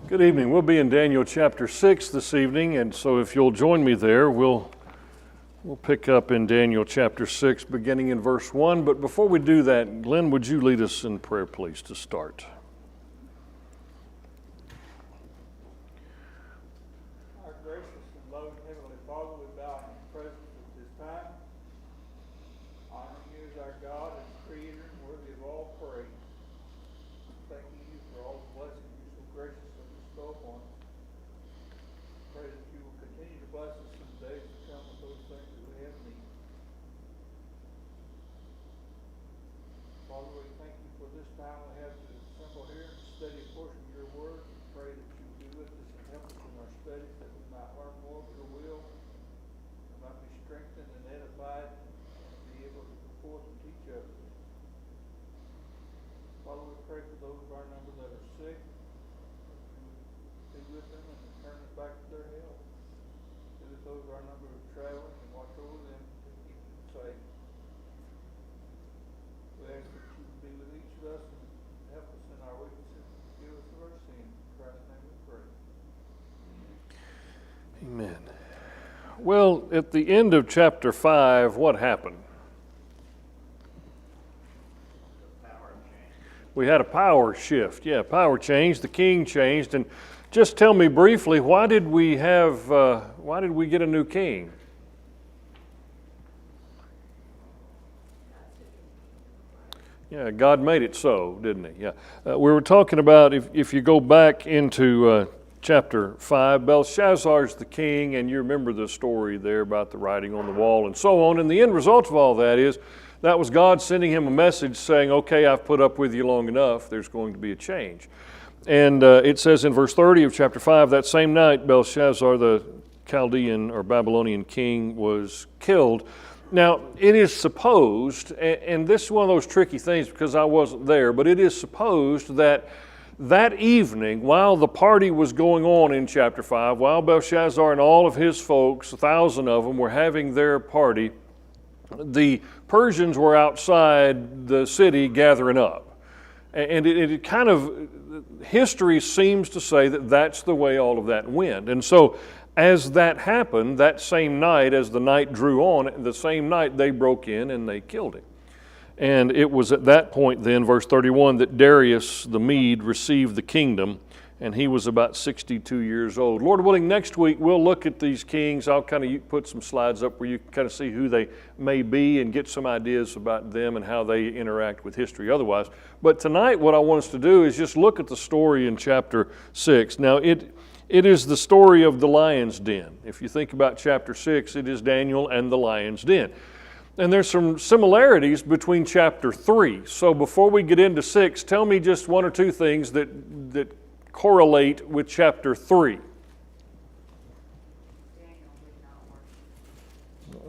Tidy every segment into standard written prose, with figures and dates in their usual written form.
Good evening. We'll be in Daniel chapter 6 this evening, and so if you'll join me there, we'll pick up in Daniel chapter 6, beginning in verse 1. But before we do that, Glenn, would you lead us in prayer, please, to start? Our gracious and loving Heavenly Father, we bow in your presence at this time, honoring you as our God and Creator and worthy of all praise. Thanking you for all the blessings you so graciously bestow upon us. Pray that you will continue to bless us in the days to come with those things that we have need. Father, we thank you for this time we have to assemble here and study a portion of your word. We pray that you be with us and help us in our studies, that we might learn more of your will, we might be strengthened and edified, and be able to go forth and teach others. Father, we pray for those of our number that are sick, be with them and return them back to their health. Be with those of our number who are traveling and watch over them to keep them safe. We ask that you be with each of us and help us in our weaknesses and forgive us of our sins. In Christ's name we pray. Amen. Well, at the end of chapter 5, what happened? We had a power shift. Yeah, power changed. The king changed. And just tell me briefly, why did we get a new king? Yeah, God made it so, didn't he? Yeah. We were talking about, if you go back into chapter 5, Belshazzar's the king, and you remember the story there about the writing on the wall and so on. And the end result of all that is, that was God sending him a message saying, okay, I've put up with you long enough, there's going to be a change. And it says in verse 30 of chapter 5, that same night Belshazzar, the Chaldean or Babylonian king, was killed. Now, it is supposed, and this is one of those tricky things because I wasn't there, but it is supposed that that evening, while the party was going on in chapter 5, while Belshazzar and all of his folks, 1,000 of them, were having their party, the Persians were outside the city gathering up. And it kind of, history seems to say that that's the way all of that went. And so as that happened, that same night, as the night drew on, the same night they broke in and they killed him. And it was at that point then, verse 31, that Darius the Mede received the kingdom, and he was about 62 years old. Lord willing, next week we'll look at these kings. I'll kind of put some slides up where you can kind of see who they may be and get some ideas about them and how they interact with history otherwise. But tonight what I want us to do is just look at the story in chapter 6. Now it is the story of the lion's den. If you think about chapter 6, it is Daniel and the lion's den. And there's some similarities between chapter 3. So before we get into 6, tell me just one or two things that correlate with chapter 3.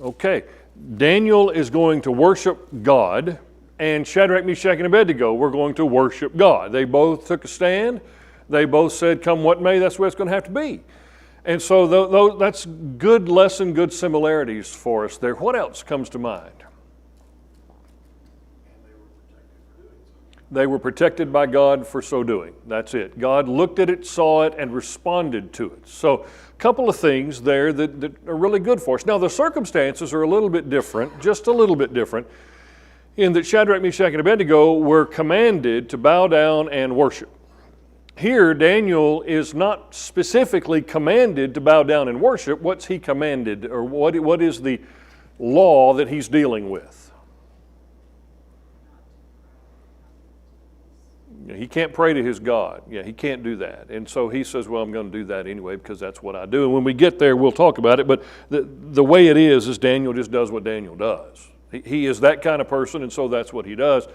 Okay, Daniel is going to worship God, and Shadrach, Meshach, and Abednego were going to worship God. They both took a stand. They both said, come what may, that's the way it's going to have to be. And so that's good lesson, good similarities for us there. What else comes to mind? They were protected by God for so doing. That's it. God looked at it, saw it, and responded to it. So a couple of things there that are really good for us. Now the circumstances are a little bit different, just a little bit different, in that Shadrach, Meshach, and Abednego were commanded to bow down and worship. Here, Daniel is not specifically commanded to bow down and worship. What's he commanded, or what is the law that he's dealing with? He can't pray to his God. Yeah, he can't do that. And so he says, well, I'm going to do that anyway because that's what I do. And when we get there, we'll talk about it. But the way it is Daniel just does what Daniel does. He is that kind of person, and so that's what he does,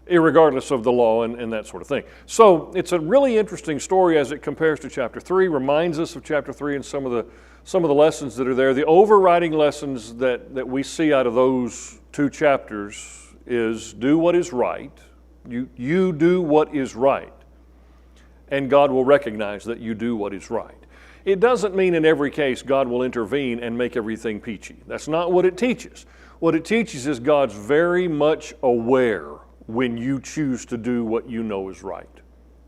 irregardless of the law and that sort of thing. So it's a really interesting story as it compares to chapter 3, reminds us of chapter 3 and some of the lessons that are there. The overriding lessons that we see out of those two chapters is do what is right. You do what is right, and God will recognize that you do what is right. It doesn't mean in every case God will intervene and make everything peachy. That's not what it teaches. What it teaches is God's very much aware when you choose to do what you know is right.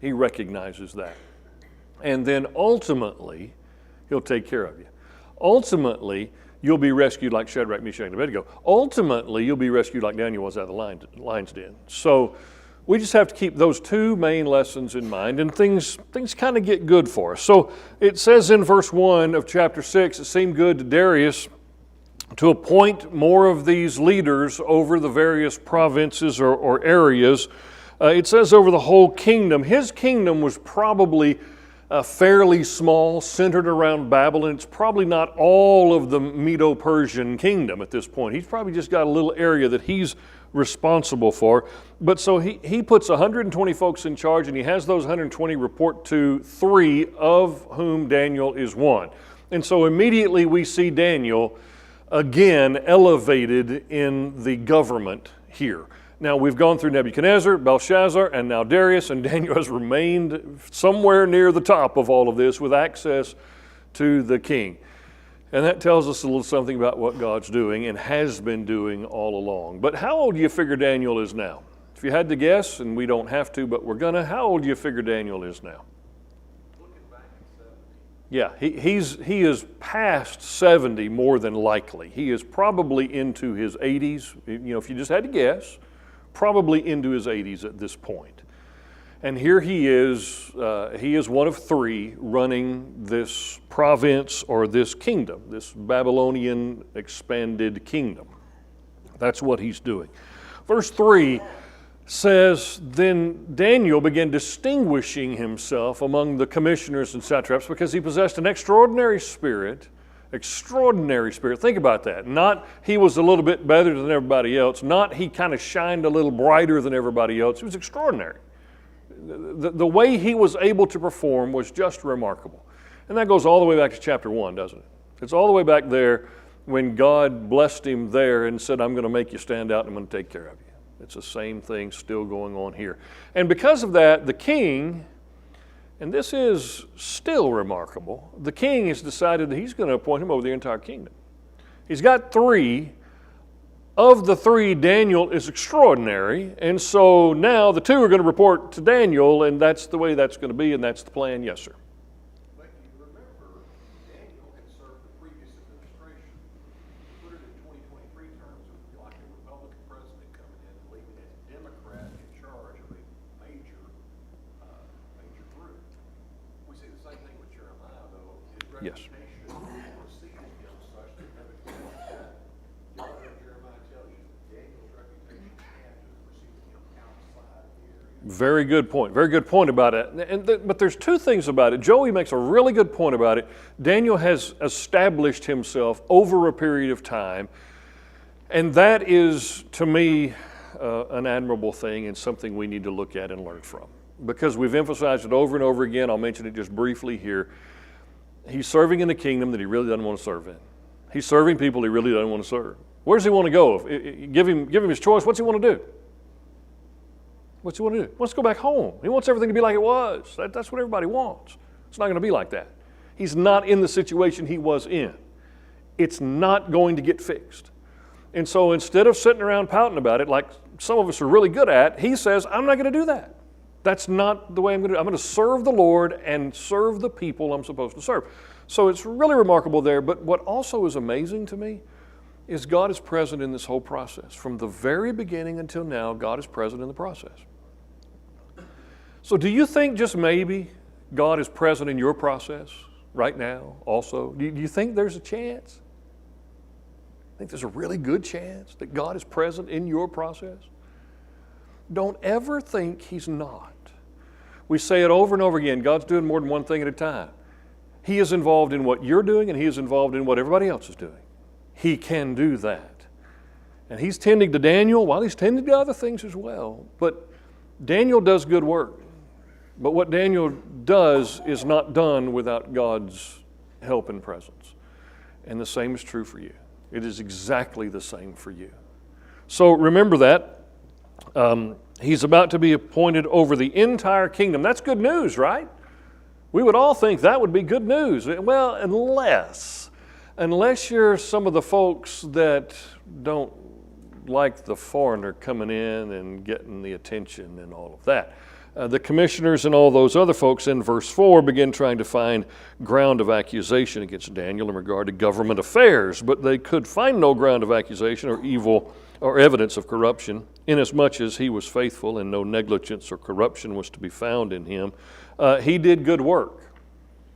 He recognizes that. And then ultimately, he'll take care of you. Ultimately, you'll be rescued like Shadrach, Meshach, and Abednego. Ultimately, you'll be rescued like Daniel was out of the lion's den. So we just have to keep those two main lessons in mind, and things kind of get good for us. So it says in verse 1 of chapter 6, it seemed good to Darius to appoint more of these leaders over the various provinces or areas. It says over the whole kingdom. His kingdom was probably fairly small, centered around Babylon. It's probably not all of the Medo-Persian kingdom at this point. He's probably just got a little area that he's responsible for. But so he puts 120 folks in charge, and he has those 120 report to 3, of whom Daniel is one. And so immediately we see Daniel again elevated in the government here. Now, we've gone through Nebuchadnezzar, Belshazzar, and now Darius, and Daniel has remained somewhere near the top of all of this with access to the king. And that tells us a little something about what God's doing and has been doing all along. But how old do you figure Daniel is now? If you had to guess, and we don't have to, but we're gonna, how old do you figure Daniel is now? Looking back at 70. Yeah, he is past 70 more than likely. He is probably into his 80s, if you just had to guess. Probably into his 80s at this point. And here he is one of 3 running this province or this kingdom, this Babylonian expanded kingdom. That's what he's doing. Verse 3 says, then Daniel began distinguishing himself among the commissioners and satraps because he possessed an extraordinary spirit. Think about that. Not he was a little bit better than everybody else. Not he kind of shined a little brighter than everybody else. It was extraordinary. The way he was able to perform was just remarkable. And that goes all the way back to chapter 1, doesn't it? It's all the way back there when God blessed him there and said, I'm going to make you stand out and I'm going to take care of you. It's the same thing still going on here. And because of that, the king, and this is still remarkable, the king has decided that he's going to appoint him over the entire kingdom. He's got 3. Of the 3, Daniel is extraordinary, and so now the 2 are going to report to Daniel, and that's the way that's going to be, and that's the plan. Yes, sir. But you remember, Daniel had served the previous administration. Put it in 2023 terms, it would be like a Republican president coming in and leaving a Democrat in charge of a major group. We see the same thing with Jeremiah, though. His Yes. reputation precedes him such that Nebuchadnezzar said, Jeremiah tells you, Daniel's reputation had to precede him outside of the area. Very good point. Very good point about it. But there's 2 things about it. Joey makes a really good point about it. Daniel has established himself over a period of time, and that is, to me, an admirable thing and something we need to look at and learn from. Because we've emphasized it over and over again. I'll mention it just briefly here. He's serving in a kingdom that he really doesn't want to serve in. He's serving people he really doesn't want to serve. Where does he want to go? Give him his choice. What's he want to do? What's he want to do? He wants to go back home. He wants everything to be like it was. That's what everybody wants. It's not going to be like that. He's not in the situation he was in. It's not going to get fixed. And so instead of sitting around pouting about it like some of us are really good at, he says, I'm not going to do that. That's not the way I'm going to do it. I'm going to serve the Lord and serve the people I'm supposed to serve. So it's really remarkable there. But what also is amazing to me is God is present in this whole process. From the very beginning until now, God is present in the process. So do you think just maybe God is present in your process right now also? Do you think there's a chance? I think there's a really good chance that God is present in your process. Don't ever think He's not. We say it over and over again, God's doing more than one thing at a time. He is involved in what you're doing and He is involved in what everybody else is doing. He can do that. And He's tending to Daniel while He's tending to other things as well. But Daniel does good work. But what Daniel does is not done without God's help and presence. And the same is true for you. It is exactly the same for you. So remember that. He's about to be appointed over the entire kingdom. That's good news, right? We would all think that would be good news. Well, unless you're some of the folks that don't like the foreigner coming in and getting the attention and all of that. the commissioners and all those other folks in verse 4 begin trying to find ground of accusation against Daniel in regard to government affairs, but they could find no ground of accusation or evil or evidence of corruption, inasmuch as he was faithful and no negligence or corruption was to be found in him. He did good work,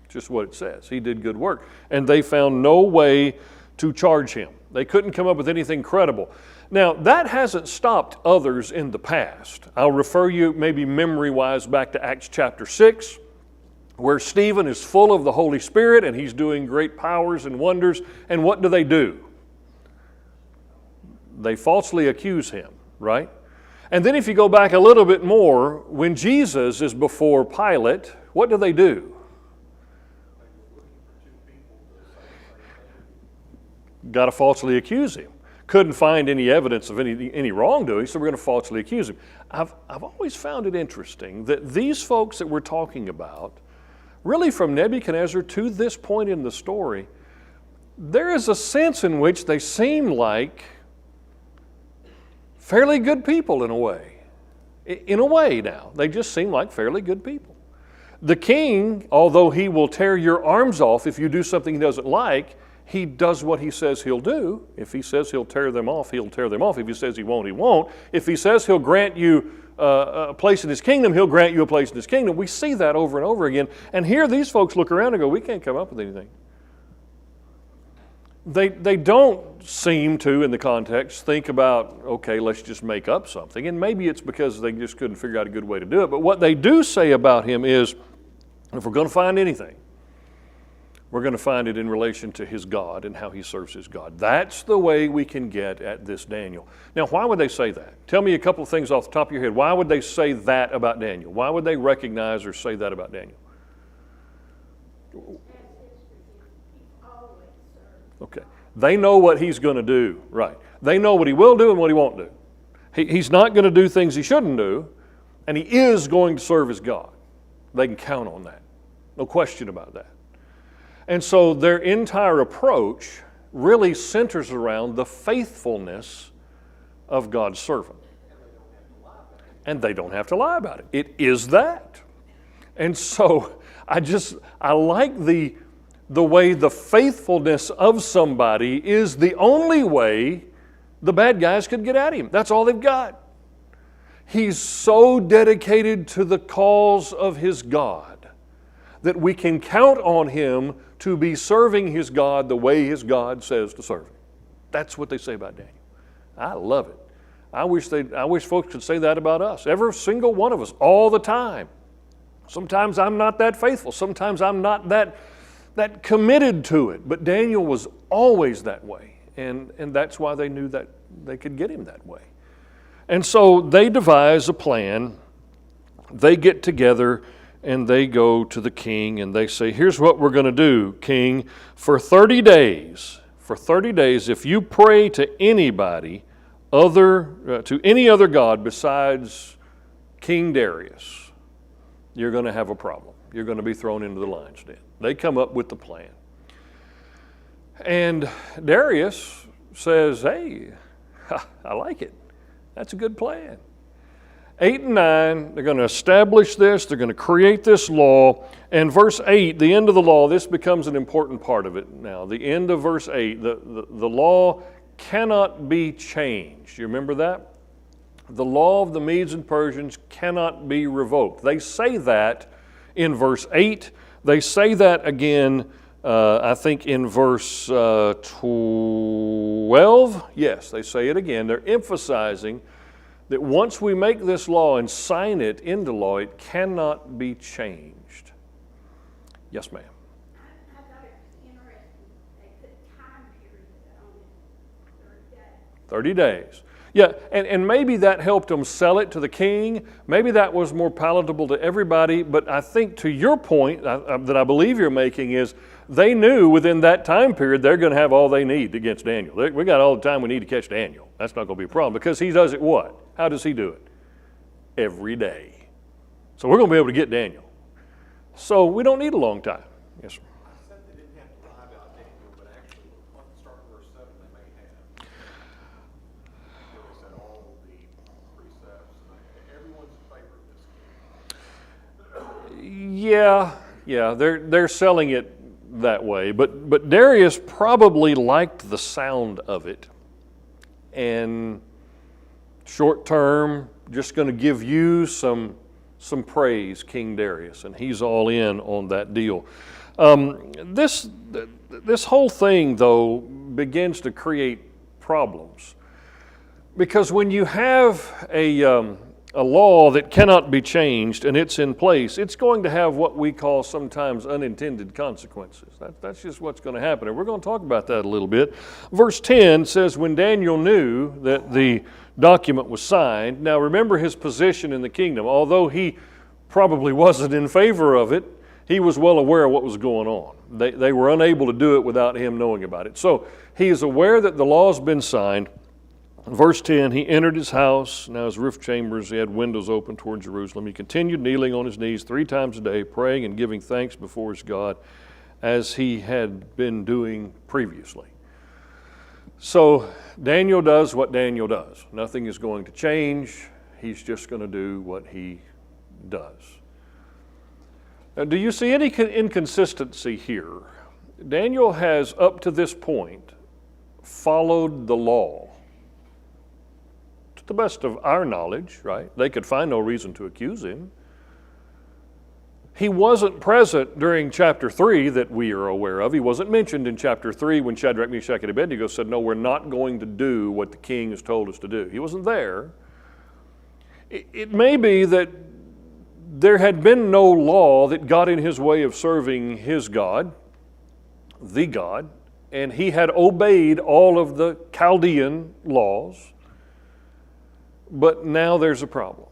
just what it says. He did good work, and they found no way to charge him. They couldn't come up with anything credible. Now, that hasn't stopped others in the past. I'll refer you maybe memory-wise back to Acts chapter 6, where Stephen is full of the Holy Spirit and he's doing great powers and wonders. And what do? They falsely accuse him, right? And then if you go back a little bit more, when Jesus is before Pilate, what do? Got to falsely accuse him. Couldn't find any evidence of any wrongdoing, so we're going to falsely accuse him. I've always found it interesting that these folks that we're talking about, really from Nebuchadnezzar to this point in the story, there is a sense in which they seem like fairly good people in a way. In a way now, they just seem like fairly good people. The king, although he will tear your arms off if you do something he doesn't like, he does what he says he'll do. If he says he'll tear them off, he'll tear them off. If he says he won't, he won't. If he says he'll grant you a place in his kingdom, he'll grant you a place in his kingdom. We see that over and over again. And here these folks look around and go, we can't come up with anything. They don't seem to, in the context, think about, okay, let's just make up something. And maybe it's because they just couldn't figure out a good way to do it. But what they do say about him is, if we're going to find anything, we're going to find it in relation to his God and how he serves his God. That's the way we can get at this Daniel. Now, why would they say that? Tell me a couple of things off the top of your head. Why would they say that about Daniel? Why would they recognize or say that about Daniel? Okay. They know what he's going to do, right. They know what he will do and what he won't do. He's not going to do things he shouldn't do, and he is going to serve his God. They can count on that. No question about that. And so their entire approach really centers around the faithfulness of God's servant. And they don't have to lie about it. It is that. And so I like the way the faithfulness of somebody is the only way the bad guys could get at him. That's all they've got. He's so dedicated to the cause of his God that we can count on him to be serving his God the way his God says to serve him. That's what they say about Daniel. I love it. I wish folks could say that about us. Every single one of us, all the time. Sometimes I'm not that faithful. Sometimes I'm not that committed to it. But Daniel was always that way. And that's why they knew that they could get him that way. And so they devise a plan. They get together and they go to the king and they say, here's what we're going to do, king. For 30 days, if you pray to anybody to any other god besides King Darius, you're going to have a problem. You're going to be thrown into the lion's den. They come up with the plan. And Darius says, hey, I like it. That's a good plan. 8 and 9, they're going to establish this, they're going to create this law, and verse 8, the end of the law, this becomes an important part of it now. The end of verse 8, the law cannot be changed. You remember that? The law of the Medes and Persians cannot be revoked. They say that in verse 8. They say that again, I think in verse 12. Yes, they say it again. They're emphasizing that once we make this law and sign it into law, it cannot be changed. Yes, ma'am. I thought it was interesting. They put time period on it, 30 days. 30 days. Yeah, and maybe that helped them sell it to the king. Maybe that was more palatable to everybody. But I think to your point that I believe you're making is they knew within that time period they're going to have all they need against Daniel. We got all the time we need to catch Daniel. That's not going to be a problem because he does it what? How does he do it? Every day. So we're going to be able to get Daniel. So we don't need a long time. Yes, sir. I said they didn't have to lie about Daniel, but actually, on the start of verse 7, they may have. Where they said all the precepts, and everyone's in favor of this king. Yeah, they're selling it that way, but Darius probably liked the sound of it, and short term, just going to give you some praise, King Darius, and he's all in on that deal. This whole thing, though, begins to create problems, because when you have a law that cannot be changed and it's in place, it's going to have what we call sometimes unintended consequences. That's just what's going to happen, and we're going to talk about that a little bit. Verse 10 says, when Daniel knew that the document was signed. Now remember his position in the kingdom. Although he probably wasn't in favor of it, he was well aware of what was going on. They were unable to do it without him knowing about it. So he is aware that the law has been signed. Verse 10, he entered his house. Now his roof chambers, he had windows open toward Jerusalem. He continued kneeling on his knees 3 times a day, praying and giving thanks before his God, as he had been doing previously. So Daniel does what Daniel does. Nothing is going to change. He's just going to do what he does. Now, do you see any inconsistency here? Daniel has, up to this point, followed the law. To the best of our knowledge, right? They could find no reason to accuse him. He wasn't present during chapter 3 that we are aware of. He wasn't mentioned in chapter 3 when Shadrach, Meshach, and Abednego said, no, we're not going to do what the king has told us to do. He wasn't there. It may be that there had been no law that got in his way of serving his God, the God, and he had obeyed all of the Chaldean laws, but now there's a problem.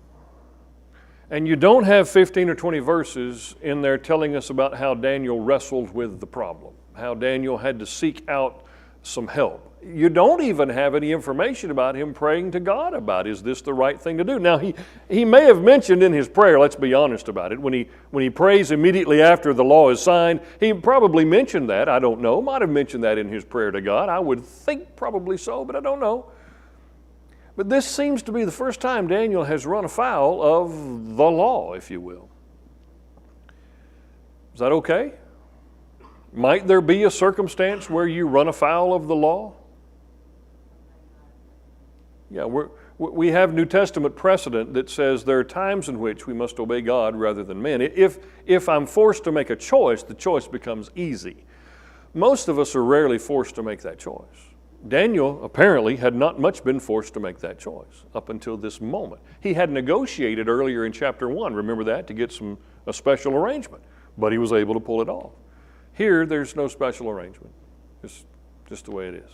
And you don't have 15 or 20 verses in there telling us about how Daniel wrestled with the problem, how Daniel had to seek out some help. You don't even have any information about him praying to God about, is this the right thing to do? Now, he may have mentioned in his prayer, let's be honest about it, when he prays immediately after the law is signed, he probably mentioned that. I don't know. Might have mentioned that in his prayer to God. I would think probably so, but I don't know. But this seems to be the first time Daniel has run afoul of the law, if you will. Is that okay? Might there be a circumstance where you run afoul of the law? Yeah, we have New Testament precedent that says there are times in which we must obey God rather than men. If I'm forced to make a choice, the choice becomes easy. Most of us are rarely forced to make that choice. Daniel apparently had not much been forced to make that choice up until this moment. He had negotiated earlier in chapter 1, remember that, to get a special arrangement, but he was able to pull it off. Here, there's no special arrangement. It's just the way it is.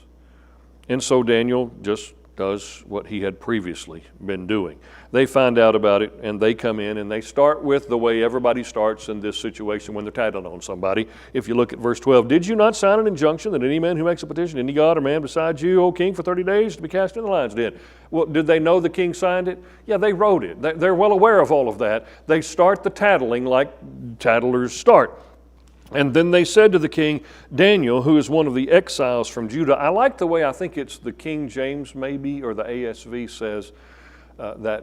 And so Daniel just does what he had previously been doing. They find out about it, and they come in, and they start with the way everybody starts in this situation when they're tattled on somebody. If you look at verse 12, did you not sign an injunction that any man who makes a petition, any god or man besides you, O king, for 30 days to be cast in the lion's den? Well, did they know the king signed it? Yeah, they wrote it. They're well aware of all of that. They start the tattling like tattlers start. And then they said to the king, Daniel, who is one of the exiles from Judah. I like the way, I think it's the King James maybe, or the ASV says that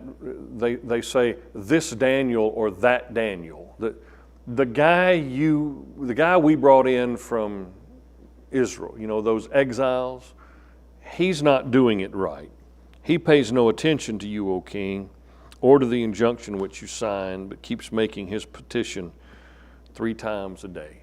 they say this Daniel or that Daniel. The guy we brought in from Israel, those exiles, he's not doing it right. He pays no attention to you, O king, or to the injunction which you signed, but keeps making his petition 3 times a day.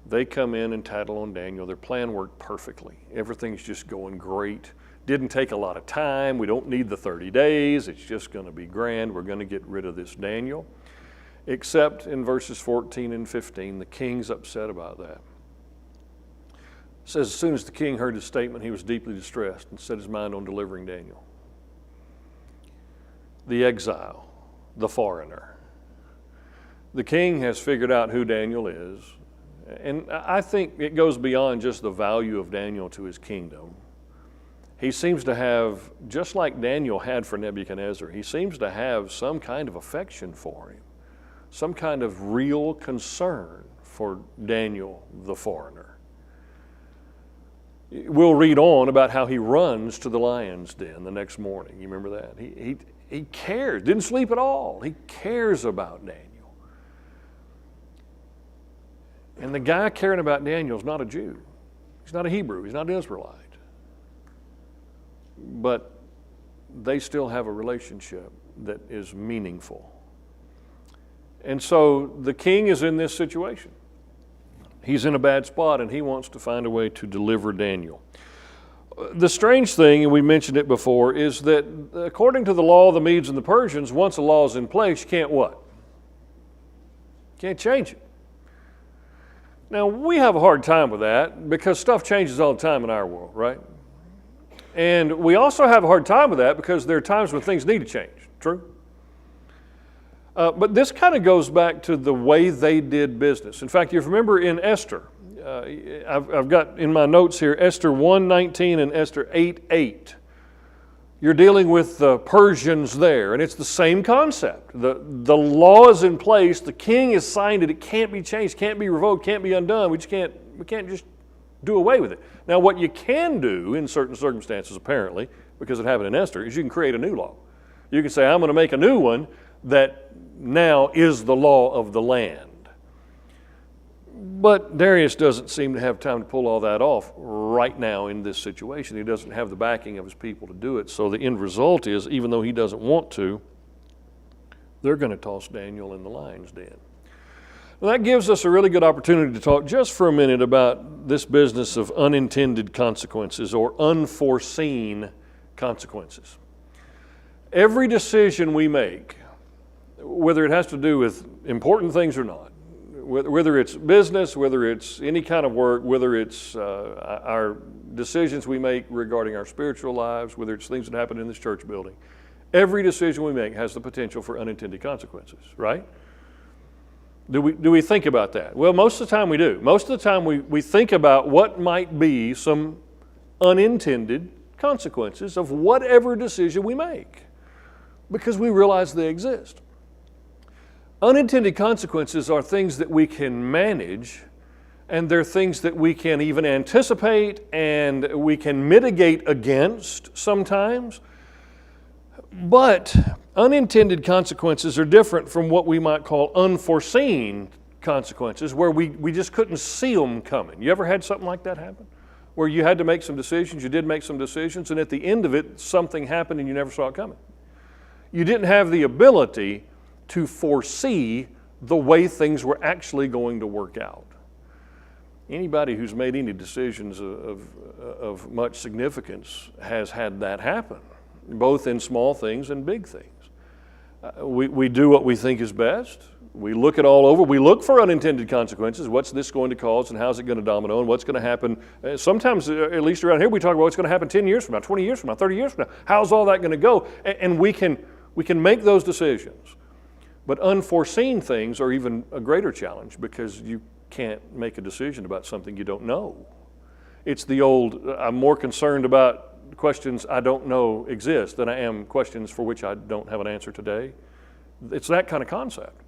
They come in and tattle on Daniel. Their plan worked perfectly. Everything's just going great. Didn't take a lot of time. We don't need the 30 days. It's just going to be grand. We're going to get rid of this Daniel. Except in verses 14 and 15, the king's upset about that. It says, as soon as the king heard his statement, he was deeply distressed and set his mind on delivering Daniel. The exile, the foreigner. The king has figured out who Daniel is, and I think it goes beyond just the value of Daniel to his kingdom. He seems to have, just like Daniel had for Nebuchadnezzar, he seems to have some kind of affection for him, some kind of real concern for Daniel the foreigner. We'll read on about how he runs to the lion's den the next morning. You remember that? He cares, didn't sleep at all. He cares about Daniel. And the guy caring about Daniel is not a Jew. He's not a Hebrew. He's not an Israelite. But they still have a relationship that is meaningful. And so the king is in this situation. He's in a bad spot, and he wants to find a way to deliver Daniel. The strange thing, and we mentioned it before, is that according to the law of the Medes and the Persians, once a law is in place, you can't what? Can't change it. Now, we have a hard time with that because stuff changes all the time in our world, right? And we also have a hard time with that because there are times when things need to change. True? But this kind of goes back to the way they did business. In fact, you remember in Esther, I've got in my notes here Esther 1:19 and Esther 8:8. You're dealing with the Persians there, and it's the same concept. The law is in place, the king has signed it, it can't be changed, can't be revoked, can't be undone. We can't just do away with it. Now, what you can do in certain circumstances, apparently, because it happened in Esther, is you can create a new law. You can say, I'm going to make a new one that now is the law of the land. But Darius doesn't seem to have time to pull all that off right now in this situation. He doesn't have the backing of his people to do it. So the end result is, even though he doesn't want to, they're going to toss Daniel in the lion's den. Well, that gives us a really good opportunity to talk just for a minute about this business of unintended consequences or unforeseen consequences. Every decision we make, whether it has to do with important things or not, whether it's business, whether it's any kind of work, whether it's our decisions we make regarding our spiritual lives, whether it's things that happen in this church building, every decision we make has the potential for unintended consequences, right? Do we think about that? Well, most of the time we do. Most of the time we think about what might be some unintended consequences of whatever decision we make because we realize they exist. Unintended consequences are things that we can manage, and they're things that we can even anticipate and we can mitigate against sometimes. But unintended consequences are different from what we might call unforeseen consequences, where we just couldn't see them coming. You ever had something like that happen? Where you had to make some decisions, you did make some decisions, and at the end of it, something happened and you never saw it coming. You didn't have the ability to foresee the way things were actually going to work out. Anybody who's made any decisions of much significance has had that happen, both in small things and big things. We do what we think is best. We look it all over. We look for unintended consequences. What's this going to cause, and how's it going to domino, and what's going to happen? Sometimes, at least around here, we talk about what's going to happen 10 years from now, 20 years from now, 30 years from now. How's all that going to go? And we can make those decisions. But unforeseen things are even a greater challenge because you can't make a decision about something you don't know. It's the old, I'm more concerned about questions I don't know exist than I am questions for which I don't have an answer today. It's that kind of concept.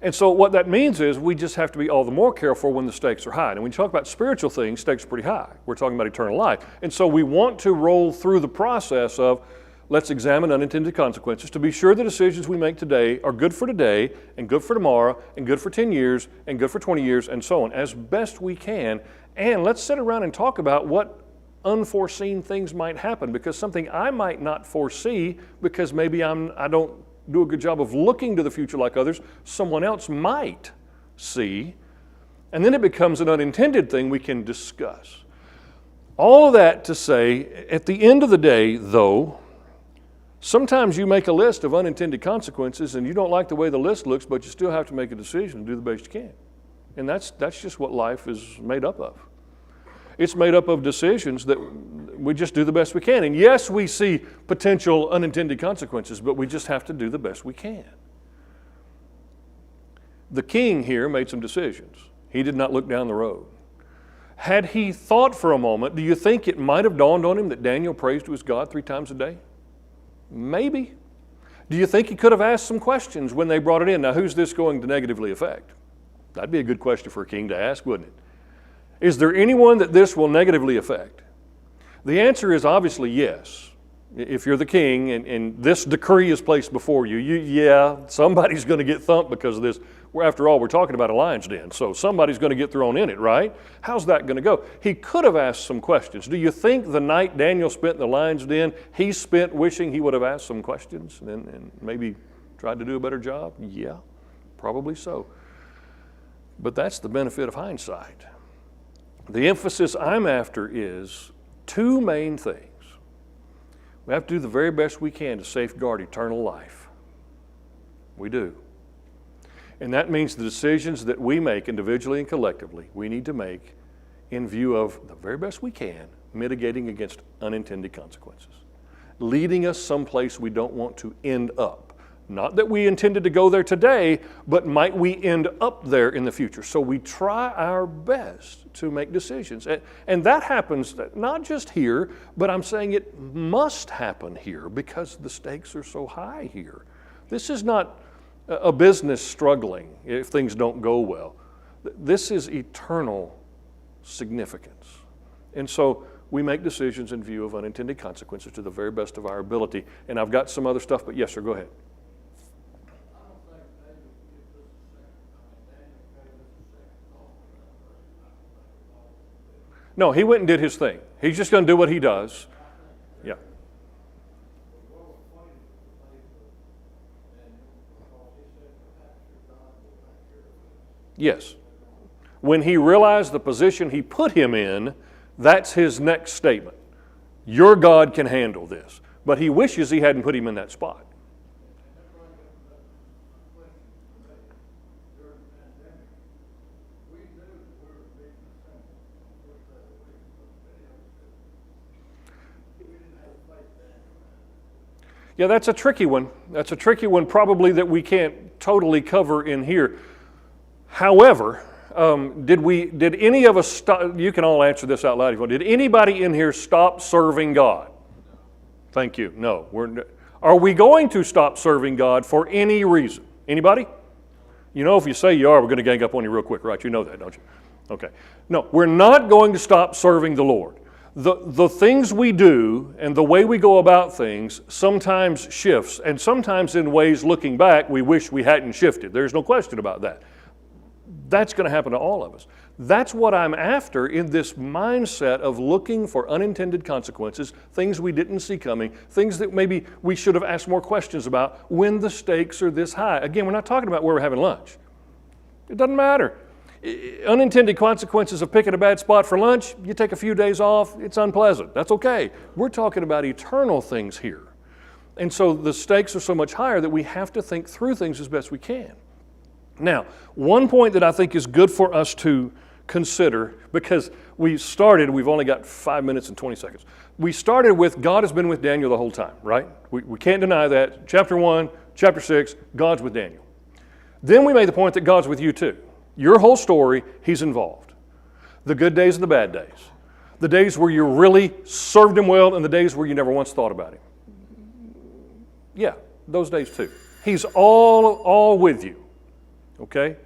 And so what that means is we just have to be all the more careful when the stakes are high. And when you talk about spiritual things, stakes are pretty high. We're talking about eternal life. And so we want to roll through the process of let's examine unintended consequences to be sure the decisions we make today are good for today and good for tomorrow and good for 10 years and good for 20 years and so on as best we can. And let's sit around and talk about what unforeseen things might happen, because something I might not foresee because maybe I don't do a good job of looking to the future like others, someone else might see. And then it becomes an unintended thing we can discuss. All of that to say, at the end of the day, though, sometimes you make a list of unintended consequences and you don't like the way the list looks, but you still have to make a decision and do the best you can. And that's just what life is made up of. It's made up of decisions that we just do the best we can. And yes, we see potential unintended consequences, but we just have to do the best we can. The king here made some decisions. He did not look down the road. Had he thought for a moment, do you think it might have dawned on him that Daniel prays to his God 3 times a day? Maybe. Do you think he could have asked some questions when they brought it in? Now, who's this going to negatively affect? That'd be a good question for a king to ask, wouldn't it? Is there anyone that this will negatively affect? The answer is obviously yes. if you're the king and this decree is placed before you, yeah, somebody's going to get thumped because of this. After all, we're talking about a lion's den, so somebody's going to get thrown in it, right? How's that going to go? He could have asked some questions. Do you think the night Daniel spent in the lion's den, he spent wishing he would have asked some questions and maybe tried to do a better job? Yeah, probably so. But that's the benefit of hindsight. The emphasis I'm after is two main things. We have to do the very best we can to safeguard eternal life. We do. And that means the decisions that we make individually and collectively, we need to make in view of the very best we can, mitigating against unintended consequences, leading us someplace we don't want to end up. Not that we intended to go there today, but might we end up there in the future. So we try our best to make decisions. And that happens not just here, but I'm saying it must happen here because the stakes are so high here. This is not a business struggling if things don't go well. This is eternal significance. And so we make decisions in view of unintended consequences to the very best of our ability. And I've got some other stuff, but yes, sir, go ahead. No, he went and did his thing. He's just going to do what he does. Yeah. Yes. When he realized the position he put him in, that's his next statement. Your God can handle this. But he wishes he hadn't put him in that spot. Yeah, that's a tricky one. That's a tricky one probably that we can't totally cover in here. However, did any of us stop? You can all answer this out loud if you want. Did anybody in here stop serving God? Thank you. No. Are we going to stop serving God for any reason? Anybody? You know, if you say you are, we're going to gang up on you real quick, right? You know that, don't you? Okay. No, we're not going to stop serving the Lord. The things we do and the way we go about things sometimes shifts, and sometimes in ways looking back we wish we hadn't shifted. There's no question about that. That's going to happen to all of us. That's what I'm after in this mindset of looking for unintended consequences, things we didn't see coming, things that maybe we should have asked more questions about when the stakes are this high. Again, we're not talking about where we're having lunch. It doesn't matter. Unintended consequences of picking a bad spot for lunch, you take a few days off, it's unpleasant. That's okay. We're talking about eternal things here. And so the stakes are so much higher that we have to think through things as best we can. Now, one point that I think is good for us to consider, because we've only got 5 minutes and 20 seconds. We started with God has been with Daniel the whole time, right? We can't deny that. Chapter 1, chapter 6, God's with Daniel. Then we made the point that God's with you too. Your whole story, He's involved. The good days and the bad days. The days where you really served Him well and the days where you never once thought about Him. Yeah, those days too. He's all with you. Okay?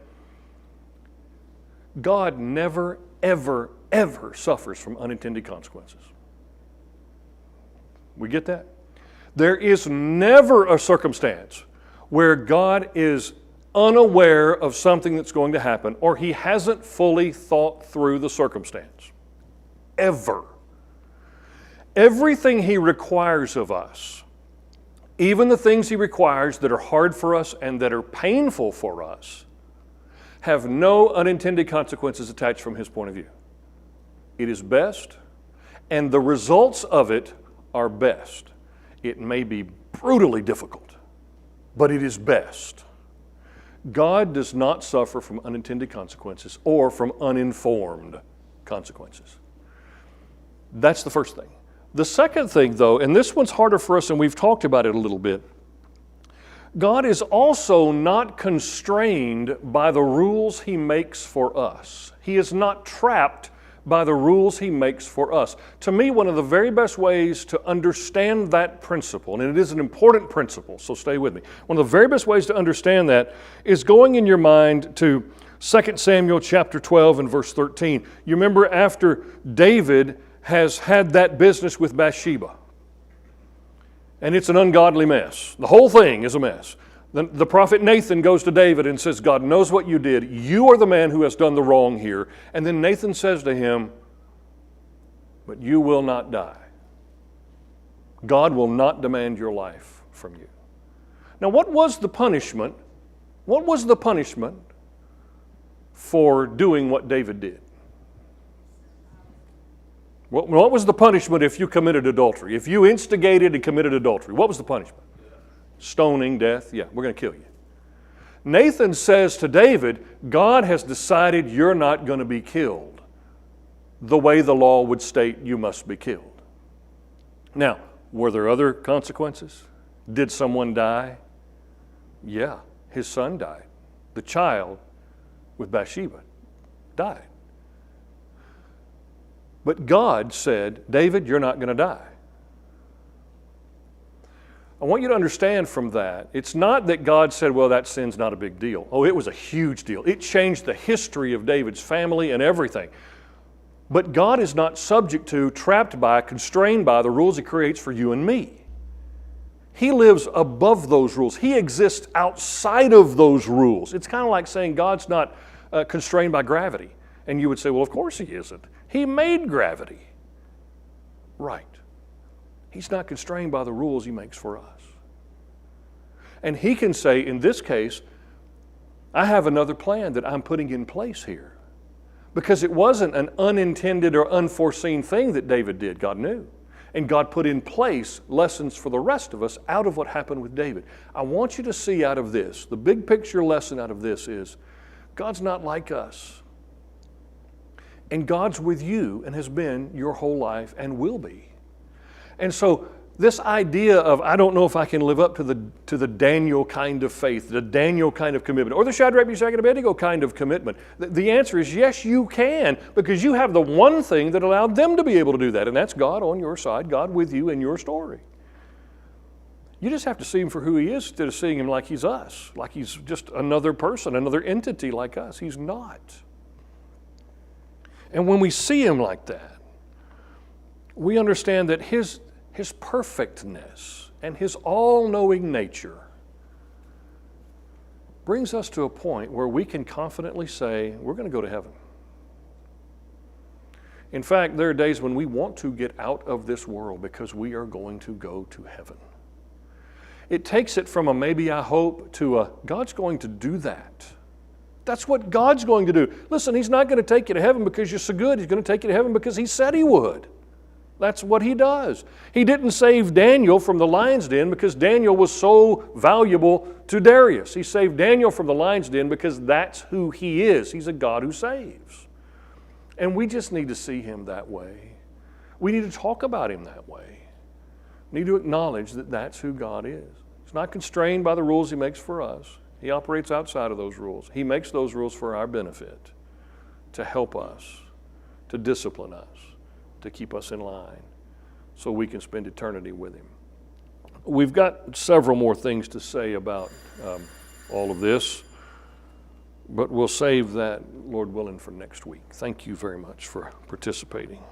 God never, ever, ever suffers from unintended consequences. We get that? There is never a circumstance where God is unaware of something that's going to happen or He hasn't fully thought through the circumstance. Ever. Everything He requires of us, even the things He requires that are hard for us and that are painful for us, have no unintended consequences attached from His point of view. It is best, and the results of it are best. It may be brutally difficult, but it is best. God does not suffer from unintended consequences or from uninformed consequences. That's the first thing. The second thing, though, and this one's harder for us, and we've talked about it a little bit, God is also not constrained by the rules He makes for us. He is not trapped by the rules He makes for us. To me, one of the very best ways to understand that principle, and it is an important principle, so stay with me. One of the very best ways to understand that is going in your mind to 2 Samuel chapter 12 and verse 13. You remember after David has had that business with Bathsheba. And it's an ungodly mess. The whole thing is a mess. The prophet Nathan goes to David and says, God knows what you did. You are the man who has done the wrong here. And then Nathan says to him, but you will not die. God will not demand your life from you. Now, what was the punishment? What was the punishment for doing what David did? What was the punishment if you committed adultery? If you instigated and committed adultery, what was the punishment? Stoning, death. Yeah, we're going to kill you. Nathan says to David, God has decided you're not going to be killed the way the law would state you must be killed. Now, were there other consequences? Did someone die? Yeah, his son died. The child with Bathsheba died. But God said, David, you're not going to die. I want you to understand from that, it's not that God said, well, that sin's not a big deal. Oh, it was a huge deal. It changed the history of David's family and everything. But God is not subject to, trapped by, constrained by the rules He creates for you and me. He lives above those rules. He exists outside of those rules. It's kind of like saying God's not constrained by gravity. And you would say, well, of course He isn't. He made gravity. Right. He's not constrained by the rules He makes for us. And He can say, in this case, I have another plan that I'm putting in place here. Because it wasn't an unintended or unforeseen thing that David did. God knew. And God put in place lessons for the rest of us out of what happened with David. I want you to see out of this, the big picture lesson out of this is, God's not like us. And God's with you and has been your whole life and will be. And so this idea of, I don't know if I can live up to the Daniel kind of faith, the Daniel kind of commitment, or the Shadrach, Meshach, and Abednego kind of commitment. The answer is yes, you can, because you have the one thing that allowed them to be able to do that, and that's God on your side, God with you in your story. You just have to see Him for who He is instead of seeing Him like He's us, like He's just another person, another entity like us. He's not. And when we see Him like that, we understand that His perfectness and His all-knowing nature brings us to a point where we can confidently say, we're going to go to heaven. In fact, there are days when we want to get out of this world because we are going to go to heaven. It takes it from a maybe I hope to a God's going to do that. That's what God's going to do. Listen, He's not going to take you to heaven because you're so good. He's going to take you to heaven because He said He would. That's what He does. He didn't save Daniel from the lion's den because Daniel was so valuable to Darius. He saved Daniel from the lion's den because that's who He is. He's a God who saves. And we just need to see Him that way. We need to talk about Him that way. We need to acknowledge that that's who God is. He's not constrained by the rules He makes for us. He operates outside of those rules. He makes those rules for our benefit, to help us, to discipline us, to keep us in line so we can spend eternity with Him. We've got several more things to say about all of this, but we'll save that, Lord willing, for next week. Thank you very much for participating.